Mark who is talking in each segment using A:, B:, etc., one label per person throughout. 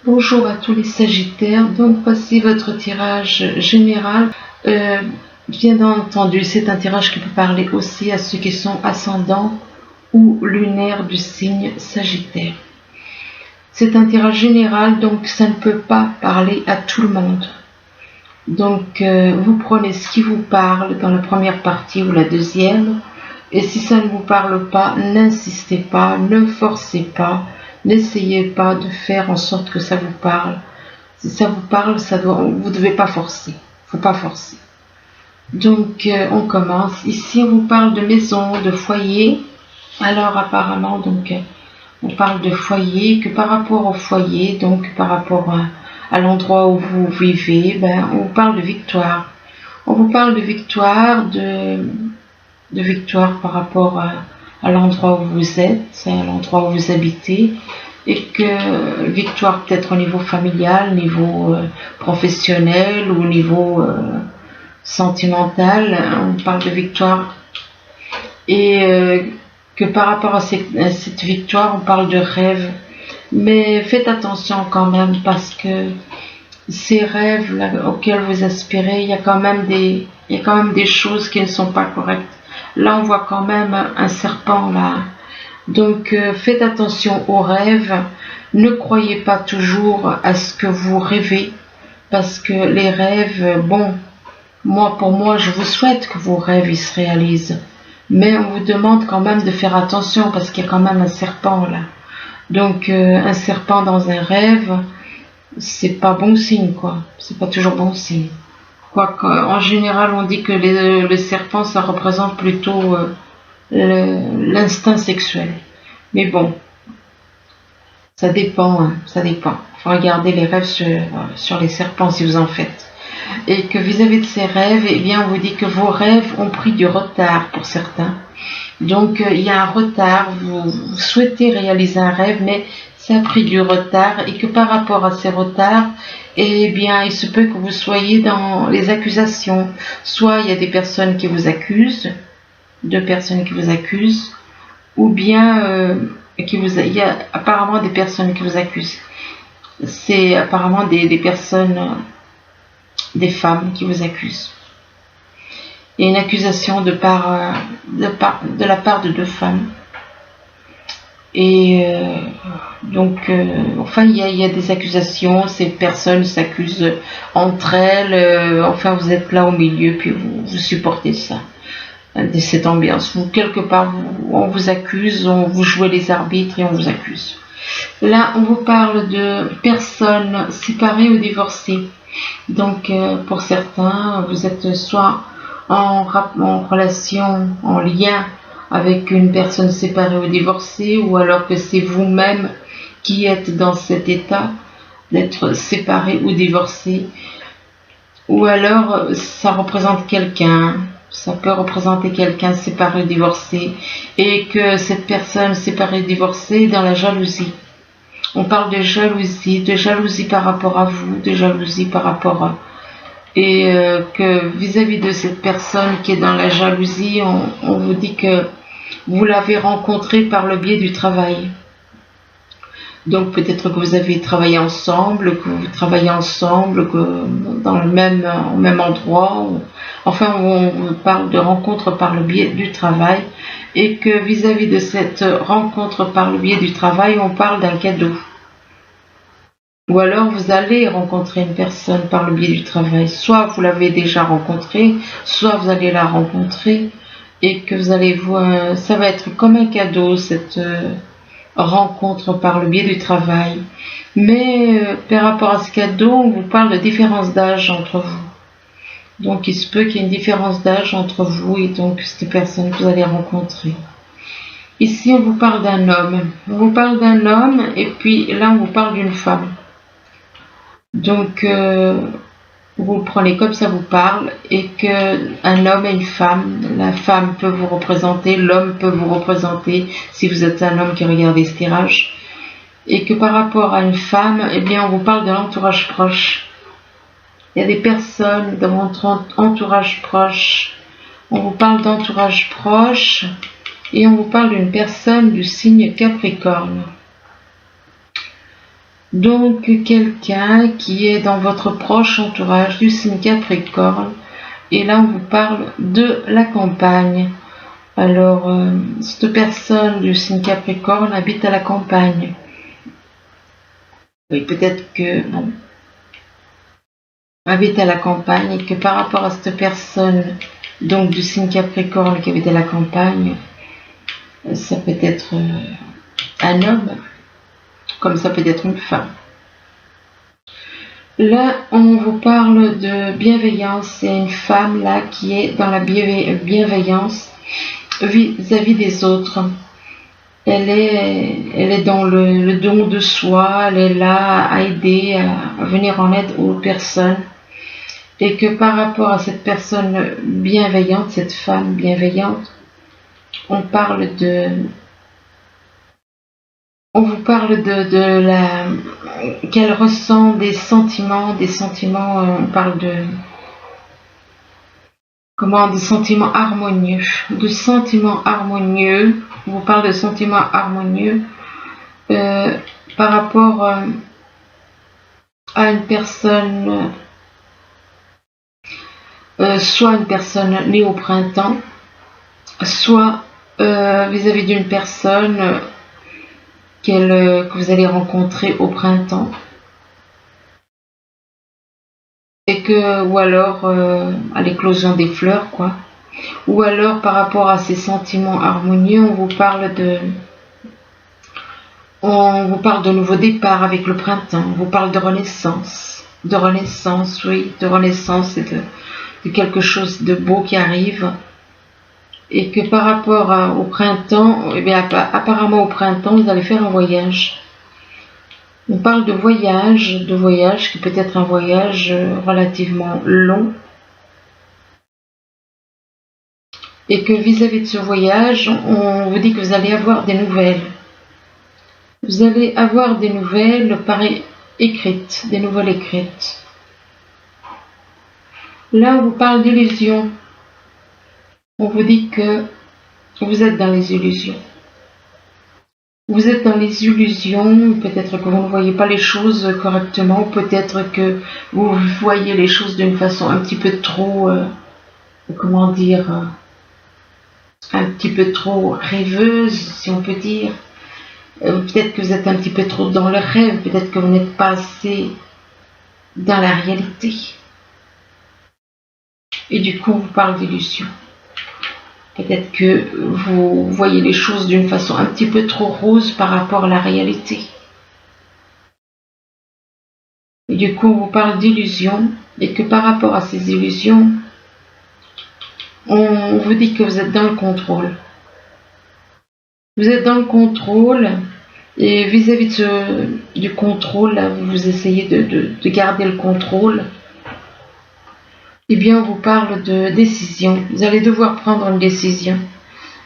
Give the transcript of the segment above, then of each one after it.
A: Bonjour à tous les Sagittaires, donc voici votre tirage général. Bien entendu, c'est un tirage qui peut parler aussi à ceux qui sont ascendants ou lunaires du signe Sagittaire. C'est un tirage général, donc ça ne peut pas parler à tout le monde. Donc vous prenez ce qui vous parle dans la première partie ou la deuxième, et si ça ne vous parle pas, n'insistez pas, ne forcez pas. N'essayez pas de faire en sorte que ça vous parle. Si ça vous parle, vous ne devez pas forcer. Il ne faut pas forcer. Donc, on commence. Ici, on vous parle de maison, de foyer. Alors, apparemment, donc, on parle de foyer, que par rapport au foyer, donc par rapport à l'endroit où vous vivez, on vous parle de victoire. On vous parle de victoire, de victoire par rapport à l'endroit où vous êtes, à l'endroit où vous habitez, et que victoire peut-être au niveau familial, niveau professionnel ou au niveau sentimental, on parle de victoire, et que par rapport à cette victoire, on parle de rêve. Mais faites attention quand même, parce que ces rêves là, auxquels vous aspirez, il y a quand même des choses qui ne sont pas correctes. Là, on voit quand même un serpent là. Donc, faites attention aux rêves. Ne croyez pas toujours à ce que vous rêvez, parce que les rêves, pour moi, je vous souhaite que vos rêves ils se réalisent. Mais on vous demande quand même de faire attention, parce qu'il y a quand même un serpent là. Donc, un serpent dans un rêve, c'est pas bon signe, quoi. C'est pas toujours bon signe. Quoique, en général, on dit que le serpent, ça représente plutôt l'instinct sexuel. Mais bon, ça dépend, ça dépend. Il faut regarder les rêves sur les serpents si vous en faites. Et que vis-à-vis de ces rêves, eh bien, on vous dit que vos rêves ont pris du retard pour certains. Donc, il y a un retard, vous souhaitez réaliser un rêve, mais ça a pris du retard, et que par rapport à ces retards, eh bien, il se peut que vous soyez dans les accusations. Soit il y a des personnes qui vous accusent, deux personnes qui vous accusent, ou bien il y a apparemment des personnes qui vous accusent. C'est apparemment des personnes, des femmes qui vous accusent. Il y a une accusation de la part de deux femmes. Et enfin, il y a des accusations, ces personnes s'accusent entre elles, enfin, vous êtes là au milieu, puis vous supportez ça, de cette ambiance. Vous, quelque part, on vous accuse, vous jouez les arbitres et on vous accuse. Là, on vous parle de personnes séparées ou divorcées. Donc, pour certains, vous êtes soit en relation, en lien avec une personne séparée ou divorcée, ou alors que c'est vous-même qui êtes dans cet état d'être séparé ou divorcé, ou alors ça représente quelqu'un, ça peut représenter quelqu'un séparé ou divorcé, et que cette personne séparée ou divorcée est dans la jalousie. On parle de jalousie par rapport à vous, de jalousie par rapport à... Et que vis-à-vis de cette personne qui est dans la jalousie, on vous dit que vous l'avez rencontrée par le biais du travail. Donc peut-être que vous avez travaillé ensemble, que vous travaillez ensemble, que dans au même endroit. Enfin, on vous parle de rencontre par le biais du travail, et que vis-à-vis de cette rencontre par le biais du travail, on parle d'un cadeau. Ou alors vous allez rencontrer une personne par le biais du travail. Soit vous l'avez déjà rencontrée, soit vous allez la rencontrer, et que vous allez voir, ça va être comme un cadeau, cette rencontre par le biais du travail. Mais par rapport à ce cadeau, on vous parle de différence d'âge entre vous. Donc il se peut qu'il y ait une différence d'âge entre vous et donc cette personne que vous allez rencontrer. Ici, on vous parle d'un homme. On vous parle d'un homme, et puis là, on vous parle d'une femme. Donc, vous le prenez comme ça vous parle, et qu'un homme et une femme, la femme peut vous représenter, l'homme peut vous représenter, si vous êtes un homme qui regarde ce tirage, et que par rapport à une femme, eh bien, on vous parle de l'entourage proche. Il y a des personnes dans votre entourage proche, on vous parle d'entourage proche, et on vous parle d'une personne du signe Capricorne. Donc quelqu'un qui est dans votre proche entourage du signe Capricorne, et là on vous parle de la campagne. Alors cette personne du signe Capricorne habite à la campagne. Oui, peut-être que bon, habite à la campagne et que par rapport à cette personne donc du signe Capricorne qui habite à la campagne, ça peut être un homme comme ça peut être une femme. Là, on vous parle de bienveillance. C'est une femme là qui est dans la bienveillance vis-à-vis des autres. Elle est dans le don de soi. Elle est là à aider, à venir en aide aux personnes. Et que par rapport à cette personne bienveillante, cette femme bienveillante, on vous parle de la qu'elle ressent des sentiments, on parle de des sentiments harmonieux, on vous parle de sentiments harmonieux par rapport à une personne, soit une personne née au printemps, soit vis-à-vis d'une personne que vous allez rencontrer au printemps, et ou alors à l'éclosion des fleurs, quoi. Ou alors par rapport à ces sentiments harmonieux, on vous parle de nouveau départ avec le printemps, on vous parle de renaissance, et de quelque chose de beau qui arrive. Et que par rapport au printemps, apparemment au printemps, vous allez faire un voyage. On parle de voyage qui peut être un voyage relativement long. Et que vis-à-vis de ce voyage, on vous dit que vous allez avoir des nouvelles. Vous allez avoir des nouvelles écrites, des nouvelles écrites. Là, on vous parle d'illusions. On vous dit que vous êtes dans les illusions. Vous êtes dans les illusions, peut-être que vous ne voyez pas les choses correctement, peut-être que vous voyez les choses d'une façon un petit peu trop, un petit peu trop rêveuse, si on peut dire. Peut-être que vous êtes un petit peu trop dans le rêve, peut-être que vous n'êtes pas assez dans la réalité. Et du coup, on vous parle d'illusions. Peut-être que vous voyez les choses d'une façon un petit peu trop rose par rapport à la réalité. Et du coup, on vous parle d'illusions et que par rapport à ces illusions, on vous dit que vous êtes dans le contrôle. Vous êtes dans le contrôle et vis-à-vis du contrôle, là, vous essayez de garder le contrôle. Eh bien, on vous parle de décision. Vous allez devoir prendre une décision.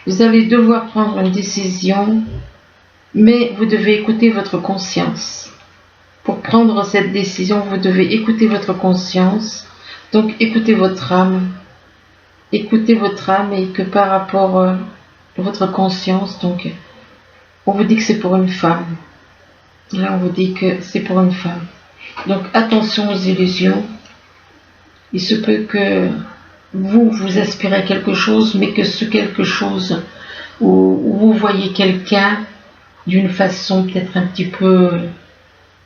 A: Vous allez devoir prendre une décision, mais vous devez écouter votre conscience. Pour prendre cette décision, vous devez écouter votre conscience. Donc, écoutez votre âme. Écoutez votre âme et que par rapport à votre conscience, donc, on vous dit que c'est pour une femme. Là, on vous dit que c'est pour une femme. Donc, attention aux illusions. Il se peut que vous aspirez à quelque chose, mais que ce quelque chose où vous voyez quelqu'un d'une façon peut-être un petit peu,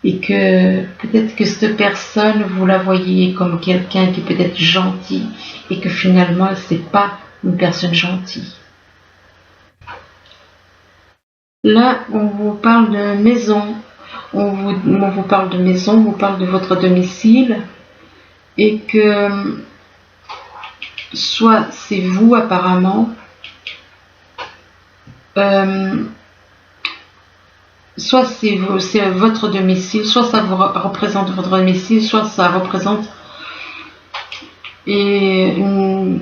A: et que peut-être que cette personne, vous la voyez comme quelqu'un qui peut être gentil, et que finalement, c'est pas une personne gentille. Là, on vous parle de maison, on vous parle de maison, on vous parle de votre domicile, et que soit c'est vous apparemment, soit c'est votre domicile, soit ça vous représente votre domicile, soit ça représente le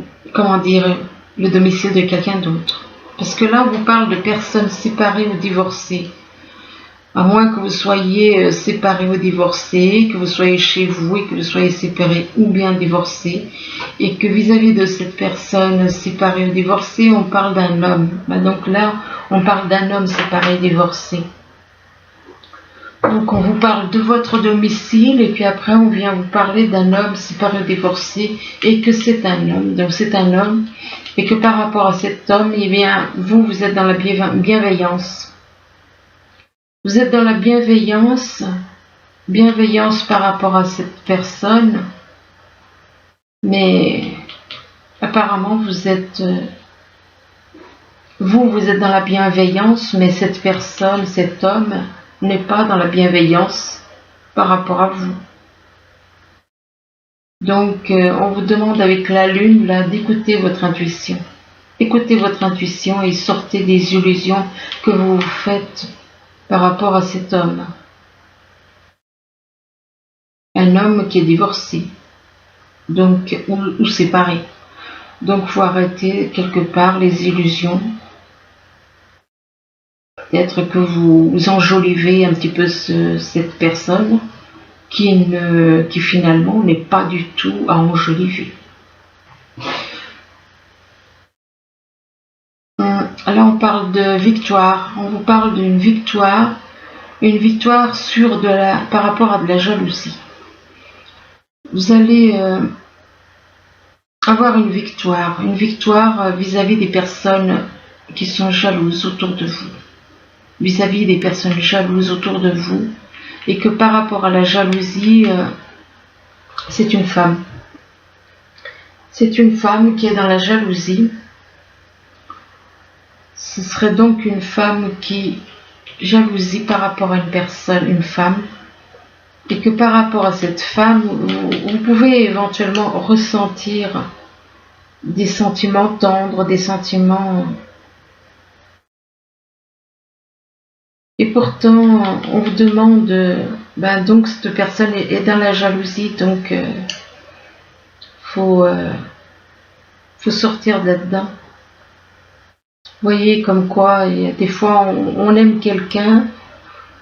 A: domicile de quelqu'un d'autre. Parce que là, on vous parle de personnes séparées ou divorcées. À moins que vous soyez séparé ou divorcé, que vous soyez chez vous et que vous soyez séparé ou bien divorcé, et que vis-à-vis de cette personne séparée ou divorcée, on parle d'un homme. Donc là, on parle d'un homme séparé et divorcé. Donc on vous parle de votre domicile et puis après on vient vous parler d'un homme séparé, divorcé et que c'est un homme. Donc c'est un homme et que par rapport à cet homme, eh bien vous êtes dans la bienveillance. Vous êtes dans la bienveillance par rapport à cette personne, mais apparemment vous êtes dans la bienveillance, mais cette personne, cet homme n'est pas dans la bienveillance par rapport à vous. Donc on vous demande avec la lune là d'écouter votre intuition. Écoutez votre intuition et sortez des illusions que vous vous faites par rapport à cet homme. Un homme qui est divorcé, donc ou séparé. Donc il faut arrêter quelque part les illusions. Peut-être que vous enjolivez un petit peu cette personne qui finalement n'est pas du tout à enjoliver. Là on parle de victoire, on vous parle d'une victoire, une victoire sûre par rapport à de la jalousie. Vous allez avoir une victoire vis-à-vis des personnes qui sont jalouses autour de vous. Vis-à-vis des personnes jalouses autour de vous, et que par rapport à la jalousie, c'est une femme. C'est une femme qui est dans la jalousie. Ce serait donc une femme qui jalousie par rapport à une personne, une femme, et que par rapport à cette femme, vous pouvez éventuellement ressentir des sentiments tendres, des sentiments... Et pourtant, on vous demande, donc cette personne est dans la jalousie, donc faut sortir de là-dedans. Vous voyez comme quoi, il y a des fois on aime quelqu'un,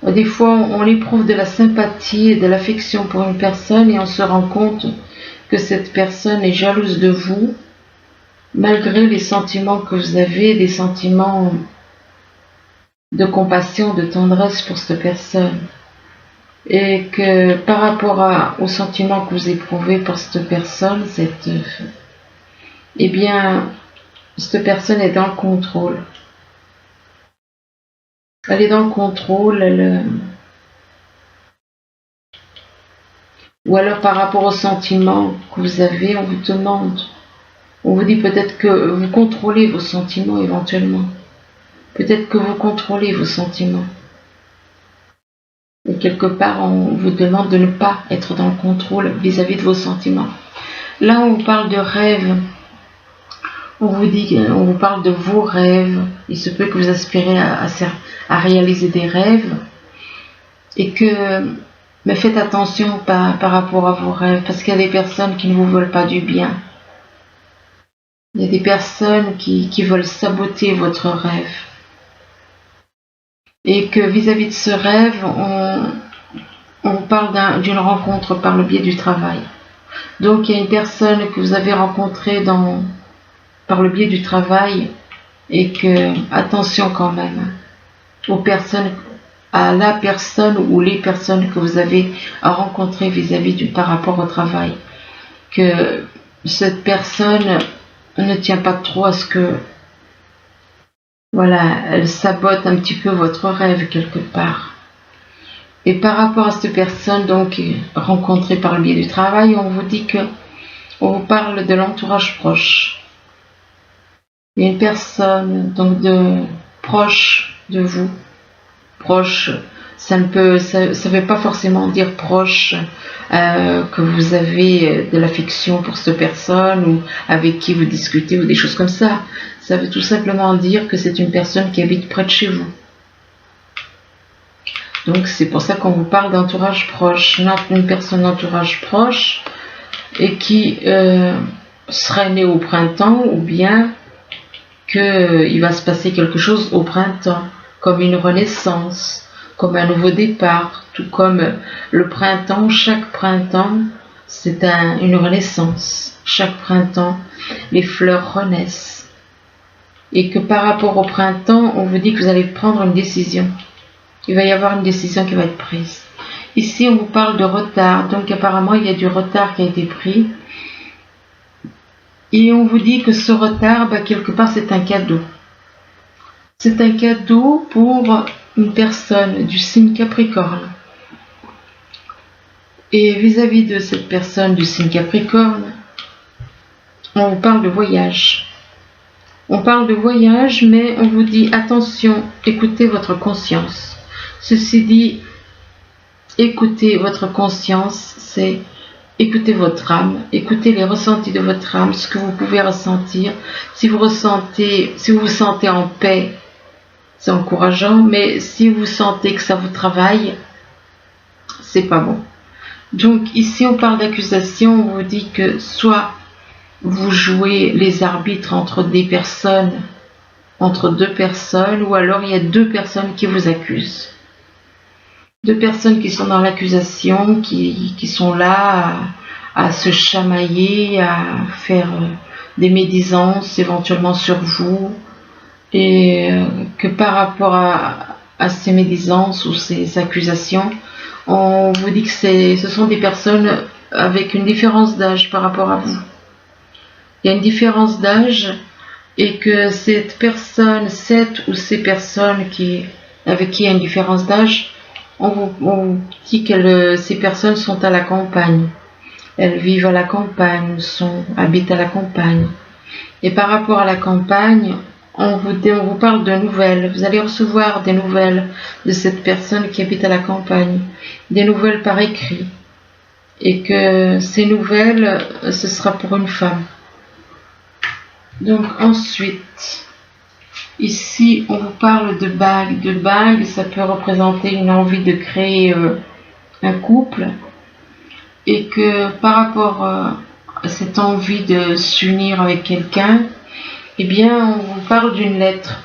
A: des fois on éprouve de la sympathie et de l'affection pour une personne et on se rend compte que cette personne est jalouse de vous, malgré les sentiments que vous avez, des sentiments de compassion, de tendresse pour cette personne, et que par rapport aux sentiments que vous éprouvez pour cette personne, eh bien, cette personne est dans le contrôle. Elle est dans le contrôle, ou alors par rapport aux sentiments que vous avez, on vous demande, on vous dit peut-être que vous contrôlez vos sentiments éventuellement. Peut-être que vous contrôlez vos sentiments. Et quelque part, on vous demande de ne pas être dans le contrôle vis-à-vis de vos sentiments. Là, on vous parle de rêves. On vous parle de vos rêves. Il se peut que vous aspirez à réaliser des rêves. Mais faites attention par rapport à vos rêves, parce qu'il y a des personnes qui ne vous veulent pas du bien. Il y a des personnes qui veulent saboter votre rêve. Et que vis-à-vis de ce rêve, on parle d'une rencontre par le biais du travail. Donc il y a une personne que vous avez rencontrée par le biais du travail, et que, attention quand même, à la personne ou les personnes que vous avez rencontrées par rapport au travail. Que cette personne ne tient pas trop à ce que... Voilà, elle sabote un petit peu votre rêve quelque part. Et par rapport à cette personne donc rencontrée par le biais du travail, on vous parle de l'entourage proche. Il y a une personne donc proche de vous, proche. Ça ne veut pas forcément dire proche que vous avez de l'affection pour cette personne ou avec qui vous discutez ou des choses comme ça. Ça veut tout simplement dire que c'est une personne qui habite près de chez vous. Donc c'est pour ça qu'on vous parle d'entourage proche. Une personne d'entourage proche et qui serait née au printemps, ou bien qu'il va se passer quelque chose au printemps, comme une renaissance, comme un nouveau départ, tout comme le printemps. Chaque printemps, c'est une renaissance. Chaque printemps, les fleurs renaissent. Et que par rapport au printemps, on vous dit que vous allez prendre une décision. Il va y avoir une décision qui va être prise. Ici, on vous parle de retard. Donc, apparemment, il y a du retard qui a été pris. Et on vous dit que ce retard, quelque part, c'est un cadeau. C'est un cadeau pour une personne du signe Capricorne. Et vis-à-vis de cette personne du signe Capricorne, on vous parle de voyage. On parle de voyage, mais on vous dit attention, écoutez votre conscience. Ceci dit, écoutez votre conscience, c'est écoutez votre âme, écoutez les ressentis de votre âme, ce que vous pouvez ressentir. Si vous vous sentez en paix, c'est encourageant, mais si vous sentez que ça vous travaille, c'est pas bon. Donc ici on parle d'accusation, on vous dit que soit vous jouez les arbitres entre deux personnes, ou alors il y a deux personnes qui vous accusent. Deux personnes qui sont dans l'accusation, qui sont là à se chamailler, à faire des médisances éventuellement sur vous, et que par rapport à ces médisances ou ces accusations, on vous dit que ce sont des personnes avec une différence d'âge par rapport à vous. Il y a une différence d'âge et que cette personne, cette ou ces personnes avec qui il y a une différence d'âge, on dit que ces personnes sont à la campagne. Elles vivent à la campagne, habitent à la campagne. Et par rapport à la campagne, on vous parle de nouvelles. Vous allez recevoir des nouvelles de cette personne qui habite à la campagne. Des nouvelles par écrit. Et que ces nouvelles, ce sera pour une femme. Donc ensuite, ici on vous parle de bague. De bague, ça peut représenter une envie de créer un couple. Et que par rapport à cette envie de s'unir avec quelqu'un, eh bien on vous parle d'une lettre.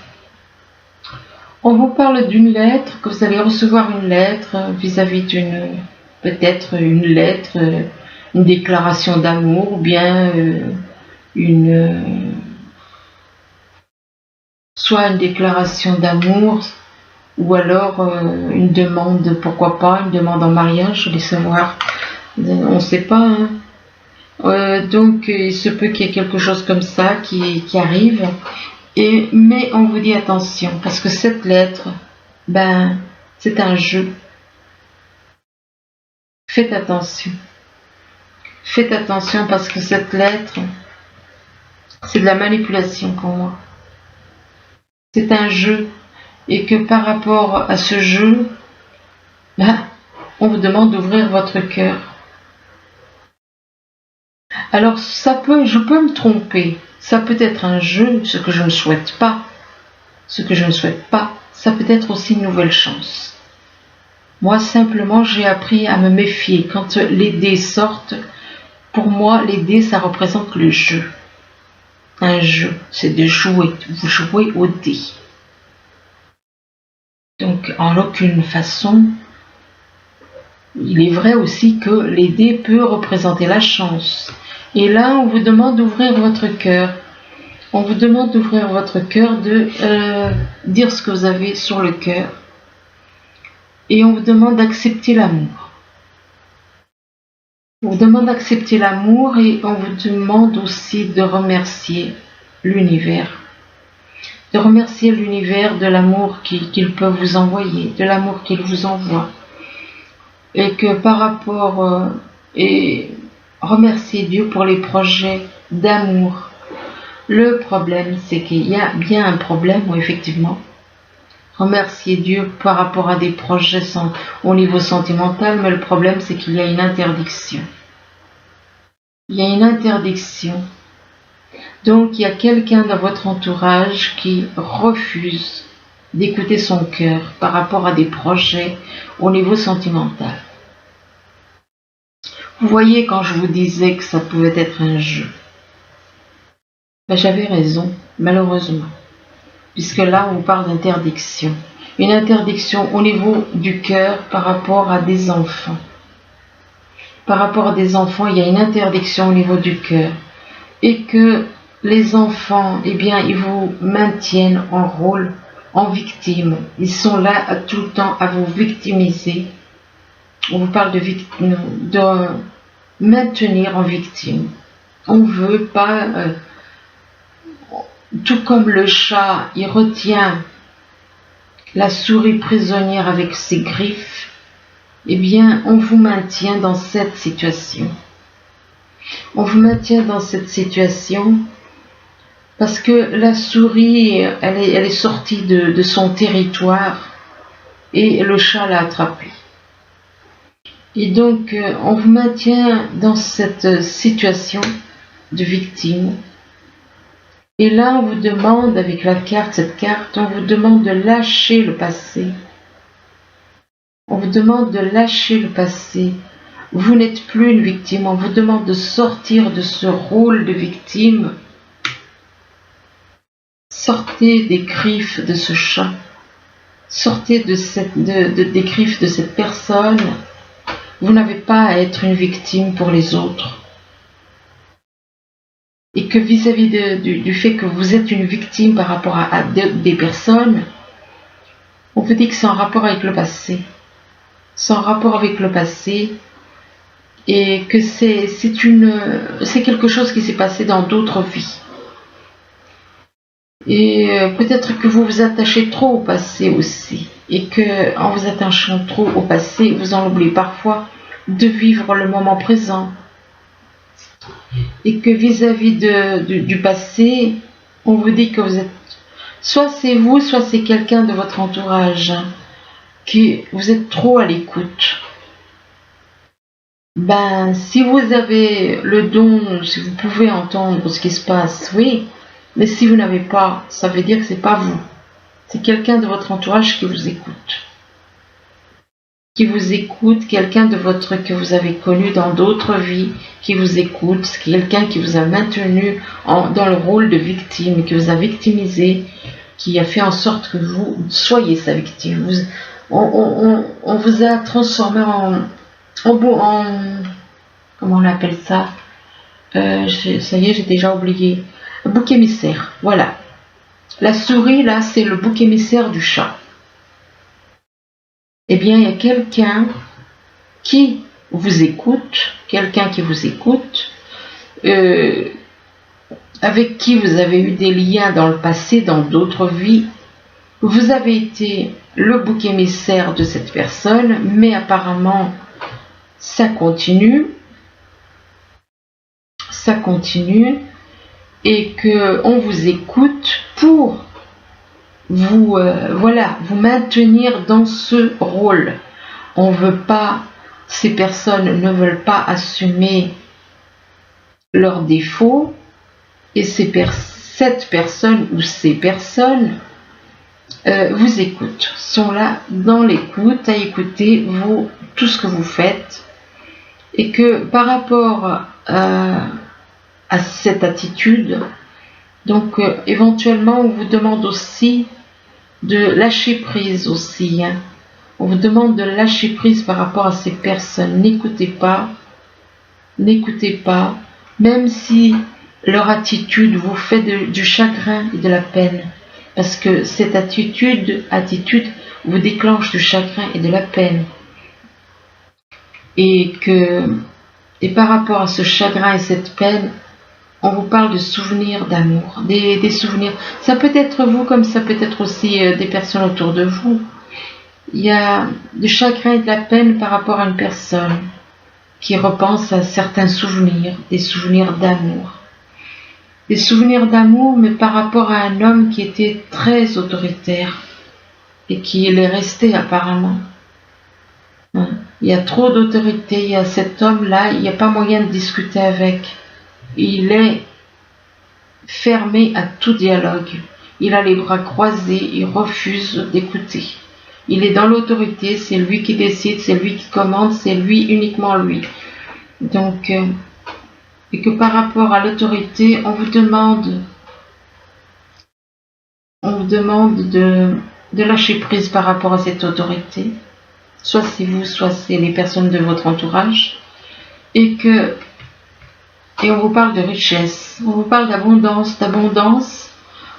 A: On vous parle d'une lettre, que vous allez recevoir une lettre vis-à-vis peut-être une lettre, une déclaration d'amour, ou bien soit une déclaration d'amour, ou alors une demande, pourquoi pas, une demande en mariage, je voulais savoir, on ne sait pas, hein. Donc il se peut qu'il y ait quelque chose comme ça qui arrive, mais on vous dit attention, parce que cette lettre, c'est un jeu. Faites attention. Faites attention parce que cette lettre, c'est de la manipulation pour moi. C'est un jeu. Et que par rapport à ce jeu, on vous demande d'ouvrir votre cœur. Alors je peux me tromper. Ça peut être un jeu, ce que je ne souhaite pas. Ce que je ne souhaite pas, ça peut être aussi une nouvelle chance. Moi, simplement, j'ai appris à me méfier. Quand les dés sortent, pour moi, les dés, ça représente le jeu. Un jeu, c'est de jouer. Vous jouez aux dés. Donc, en aucune façon, il est vrai aussi que les dés peuvent représenter la chance. Et là, on vous demande d'ouvrir votre cœur. On vous demande d'ouvrir votre cœur, de dire ce que vous avez sur le cœur. Et on vous demande d'accepter l'amour. On vous demande d'accepter l'amour et on vous demande aussi de remercier l'univers. De remercier l'univers de l'amour qu'il peut vous envoyer, de l'amour qu'il vous envoie. Et que par rapport... et remercier Dieu pour les projets d'amour. Le problème, c'est qu'il y a bien un problème, effectivement. Remercier Dieu par rapport à des projets au niveau sentimental, mais le problème, c'est qu'il y a une interdiction. Il y a une interdiction. Donc, il y a quelqu'un dans votre entourage qui refuse d'écouter son cœur par rapport à des projets au niveau sentimental. Vous voyez, quand je vous disais que ça pouvait être un jeu, j'avais raison, malheureusement. Puisque là, on parle d'interdiction. Une interdiction au niveau du cœur par rapport à des enfants. Par rapport à des enfants, il y a une interdiction au niveau du cœur. Et que les enfants, ils vous maintiennent en rôle en victime. Ils sont là tout le temps à vous victimiser. On vous parle de maintenir en victime. On ne veut pas, tout comme le chat, il retient la souris prisonnière avec ses griffes, eh bien, on vous maintient dans cette situation. On vous maintient dans cette situation parce que la souris, elle est sortie de son territoire et le chat l'a attrapée. Et donc, on vous maintient dans cette situation de victime. Et là, on vous demande, avec cette carte, on vous demande de lâcher le passé. On vous demande de lâcher le passé. Vous n'êtes plus une victime. On vous demande de sortir de ce rôle de victime. Sortez des griffes de ce chat. Sortez des griffes de cette personne. Vous n'avez pas à être une victime pour les autres. Et que vis-à-vis du fait que vous êtes une victime par rapport à des personnes, on vous dit que c'est en rapport avec le passé. C'est en rapport avec le passé et que c'est quelque chose qui s'est passé dans d'autres vies. Et peut-être que vous vous attachez trop au passé aussi. Et que en vous attachant trop au passé, vous en oubliez parfois de vivre le moment présent. Et que vis-à-vis du passé, on vous dit que vous êtes, soit c'est vous, soit c'est quelqu'un de votre entourage, que vous êtes trop à l'écoute. Ben, si vous avez le don, si vous pouvez entendre ce qui se passe, oui, mais si vous n'avez pas, ça veut dire que c'est pas vous. C'est quelqu'un de votre entourage qui vous écoute. Qui vous écoute, quelqu'un que vous avez connu dans d'autres vies, qui vous écoute, quelqu'un qui vous a maintenu dans le rôle de victime, qui vous a victimisé, qui a fait en sorte que vous soyez sa victime. On vous a transformé en comment on appelle ça, ça y est, j'ai déjà oublié, bouc émissaire, voilà. La souris, là, c'est le bouc émissaire du chat. Eh bien, il y a quelqu'un qui vous écoute, avec qui vous avez eu des liens dans le passé, dans d'autres vies. Vous avez été le bouc émissaire de cette personne, mais apparemment, ça continue, et qu'on vous écoute pour vous maintenir dans ce rôle. Ces personnes ne veulent pas assumer leurs défauts, et cette personne ou ces personnes vous écoutent, sont là dans l'écoute, à écouter tout ce que vous faites, et que par rapport à cette attitude, donc éventuellement on vous demande aussi de lâcher prise aussi. On vous demande de lâcher prise par rapport à ces personnes. N'écoutez pas, même si leur attitude vous fait du chagrin et de la peine, parce que cette attitude vous déclenche du chagrin et de la peine. Et par rapport à ce chagrin et cette peine, on vous parle de souvenirs d'amour, des souvenirs. Ça peut être vous, comme ça peut être aussi des personnes autour de vous. Il y a du chagrin et de la peine par rapport à une personne qui repense à certains souvenirs, des souvenirs d'amour. Des souvenirs d'amour, mais par rapport à un homme qui était très autoritaire et qui l'est resté apparemment. Il y a trop d'autorité, il y a cet homme-là, il n'y a pas moyen de discuter avec. Il est fermé à tout dialogue. Il a les bras croisés, il refuse d'écouter. Il est dans l'autorité, c'est lui qui décide, c'est lui qui commande, c'est lui, uniquement lui. Donc, et que par rapport à l'autorité, on vous demande de lâcher prise par rapport à cette autorité. Soit c'est vous, soit c'est les personnes de votre entourage. Et on vous parle de richesse, on vous parle d'abondance,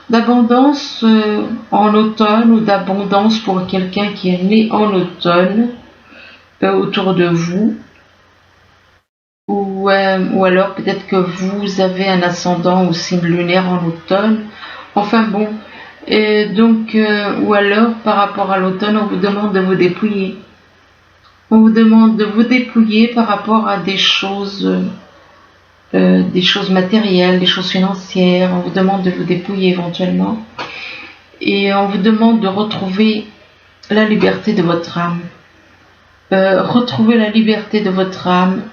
A: d'abondance en automne, ou d'abondance pour quelqu'un qui est né en automne autour de vous, ou alors peut-être que vous avez un ascendant ou signe lunaire en automne. Enfin bon, et donc, ou alors par rapport à l'automne, on vous demande de vous dépouiller. On vous demande de vous dépouiller par rapport à des choses matérielles, des choses financières. On vous demande de vous dépouiller éventuellement. Et on vous demande de retrouver la liberté de votre âme. Retrouvez la liberté de votre âme.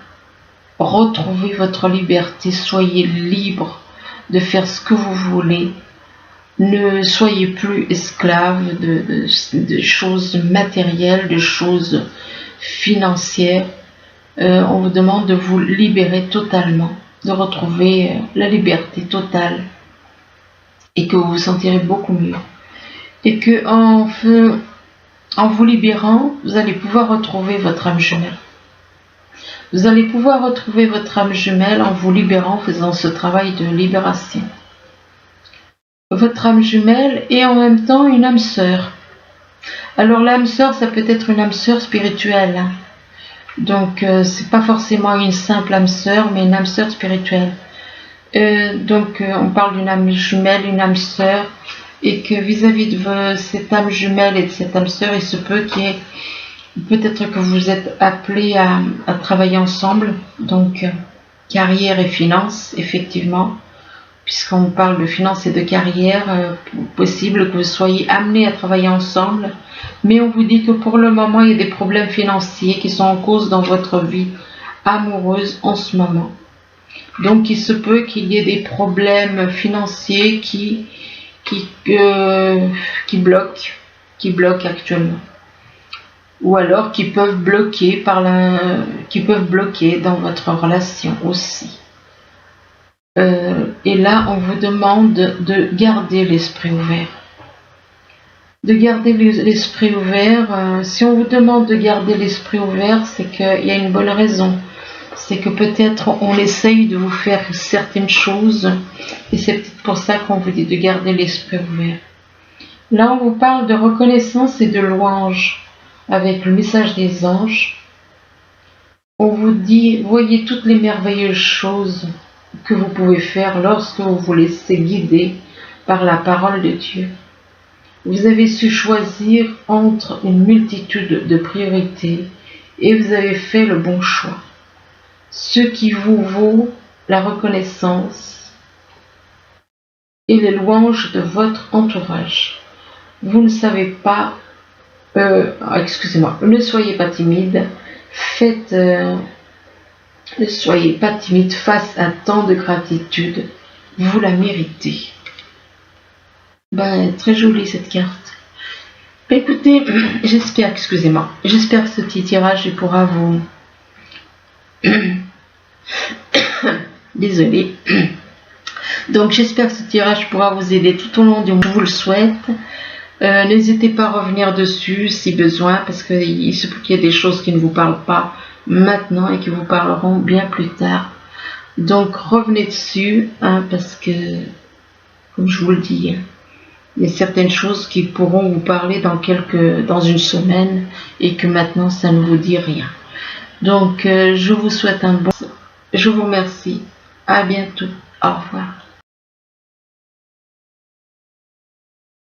A: Retrouvez votre liberté. Soyez libre de faire ce que vous voulez. Ne soyez plus esclave de choses matérielles, de choses financières. On vous demande de vous libérer totalement, de retrouver la liberté totale, et que vous vous sentirez beaucoup mieux. Et que en vous libérant, vous allez pouvoir retrouver votre âme jumelle. Vous allez pouvoir retrouver votre âme jumelle en vous libérant, faisant ce travail de libération. Votre âme jumelle et en même temps une âme sœur. Alors l'âme sœur, ça peut être une âme sœur spirituelle. Donc c'est pas forcément une simple âme sœur, mais une âme sœur spirituelle. On parle d'une âme jumelle, une âme sœur, et que vis-à-vis de cette âme jumelle et de cette âme sœur, il se peut qu'il y ait peut-être que vous êtes appelés à travailler ensemble. Donc carrière et finances, effectivement. Puisqu'on parle de finances et de carrière, possible que vous soyez amenés à travailler ensemble, mais on vous dit que pour le moment, il y a des problèmes financiers qui sont en cause dans votre vie amoureuse en ce moment. Donc il se peut qu'il y ait des problèmes financiers qui bloquent actuellement. Ou alors qui peuvent bloquer dans votre relation aussi. Et là, on vous demande de garder l'esprit ouvert. De garder l'esprit ouvert. Si on vous demande de garder l'esprit ouvert, c'est qu'il y a une bonne raison. C'est que peut-être on essaye de vous faire certaines choses, et c'est peut-être pour ça qu'on vous dit de garder l'esprit ouvert. Là, on vous parle de reconnaissance et de louange avec le message des anges. On vous dit, voyez toutes les merveilleuses choses que vous pouvez faire lorsque vous vous laissez guider par la parole de Dieu. Vous avez su choisir entre une multitude de priorités et vous avez fait le bon choix. Ce qui vous vaut la reconnaissance et les louanges de votre entourage. Vous ne savez pas, ne soyez pas timide, ne soyez pas timide face à tant de gratitude, vous la méritez. Très jolie cette carte. Écoutez, j'espère que ce petit tirage pourra vous... Désolée. Donc j'espère que ce tirage pourra vous aider tout au long du mois. Je vous le souhaite. N'hésitez pas à revenir dessus si besoin, parce qu'il se peut qu'il y ait des choses qui ne vous parlent pas maintenant et qui vous parleront bien plus tard. Donc revenez dessus, parce que, comme je vous le dis, il y a certaines choses qui pourront vous parler dans une semaine et que maintenant ça ne vous dit rien. Donc je vous souhaite je vous remercie. À bientôt. Au revoir.